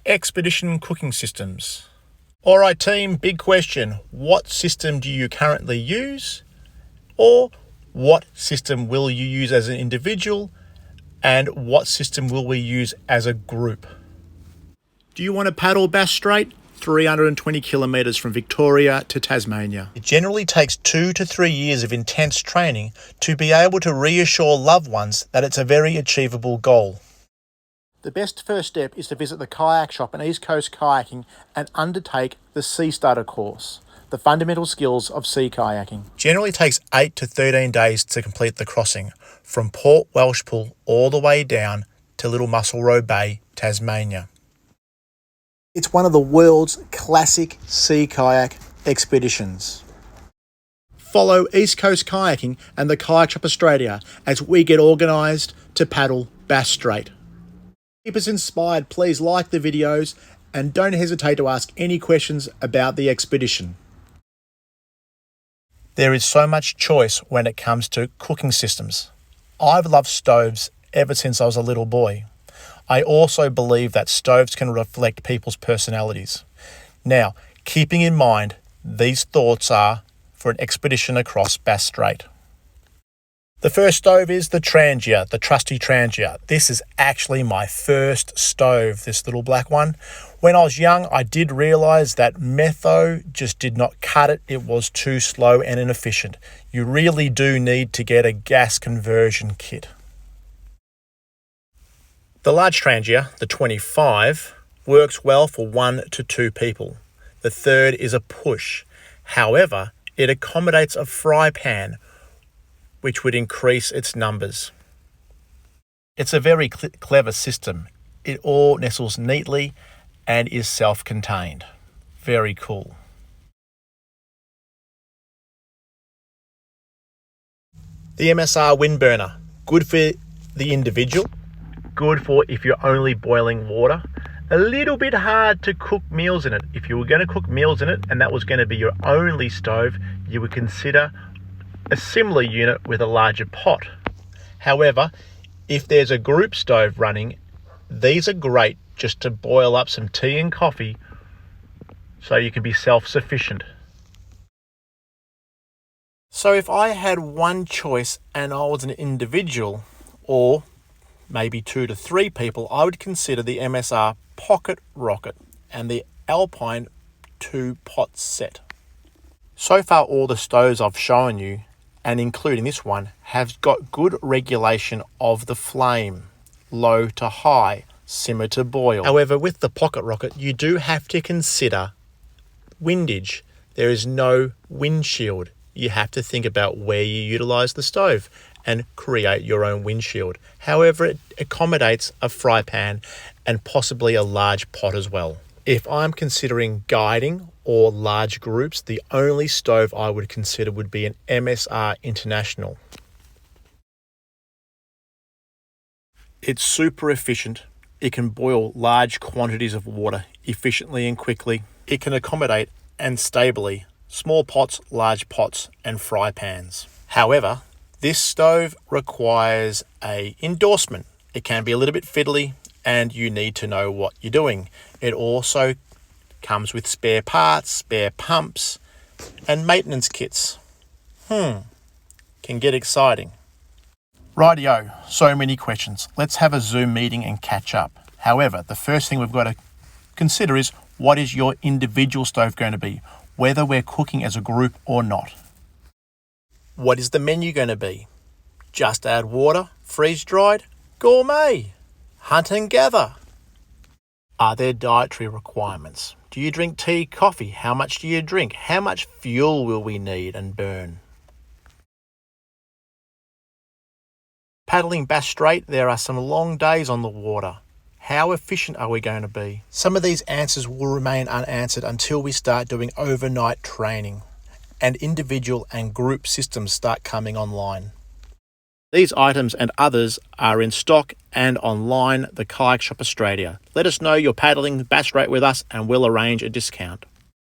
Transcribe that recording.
Expedition cooking systems. Alright team, big question. What system do you currently use? Or what system will you use as an individual? And what system will we use as a group? Do you want to paddle Bass Strait? 320 kilometres from Victoria to Tasmania. It generally takes 2 to 3 years of intense training to be able to reassure loved ones that it's a very achievable goal. The best first step is to visit the kayak shop in East Coast Kayaking and undertake the Sea Starter course, the fundamental skills of sea kayaking. Generally takes 8 to 13 days to complete the crossing from Port Welshpool all the way down to Little Muscle Row Bay, Tasmania. It's one of the world's classic sea kayak expeditions. Follow East Coast Kayaking and the Kayak Shop Australia as we get organised to paddle Bass Strait. Keep us inspired, please like the videos and don't hesitate to ask any questions about the expedition. There is so much choice when it comes to cooking systems. I've loved stoves ever since I was a little boy. I also believe that stoves can reflect people's personalities. Now, keeping in mind, these thoughts are for an expedition across Bass Strait. The first stove is the Trangia, the trusty Trangia. This is actually my first stove, this little black one. When I was young, I did realise that metho just did not cut it. It was too slow and inefficient. You really do need to get a gas conversion kit. The large Trangia, the 25, works well for 1 to 2 people. The third is a push. However, it accommodates a fry pan, which would increase its numbers. It's a very clever system. It all nestles neatly and is self-contained. Very cool. The MSR wind burner, good for the individual. Good for if you're only boiling water. A little bit hard to cook meals in it. If you were going to cook meals in it and that was going to be your only stove, you would consider a similar unit with a larger pot. However, if there's a group stove running, these are great just to boil up some tea and coffee so you can be self-sufficient. So if I had one choice and I was an individual, or maybe 2 to 3 people, I would consider the MSR Pocket Rocket and the Alpine 2-pot set. So far all the stoves I've shown you, and including this one, have got good regulation of the flame, low to high, simmer to boil. However, with the Pocket Rocket, you do have to consider windage. There is no windshield. You have to think about where you utilise the stove and create your own windshield. However, it accommodates a fry pan and possibly a large pot as well. If I'm considering guiding or large groups, the only stove I would consider would be an MSR International. It's super efficient. It can boil large quantities of water efficiently and quickly. It can accommodate and stably small pots, large pots, and fry pans. However, this stove requires an endorsement. It can be a little bit fiddly and you need to know what you're doing. It also comes with spare parts, spare pumps, and maintenance kits. Can get exciting. Rightio, so many questions. Let's have a Zoom meeting and catch up. However, the first thing we've got to consider is what is your individual stove going to be, whether we're cooking as a group or not. What is the menu going to be? Just add water, freeze-dried, gourmet, hunt and gather. Are there dietary requirements? Do you drink tea, coffee? How much do you drink? How much fuel will we need and burn? Paddling Bass Strait, there are some long days on the water. How efficient are we going to be? Some of these answers will remain unanswered until we start doing overnight training and individual and group systems start coming online. These items and others are in stock and online, the Kayak Shop Australia. Let us know you're paddling Bass Strait with us and we'll arrange a discount.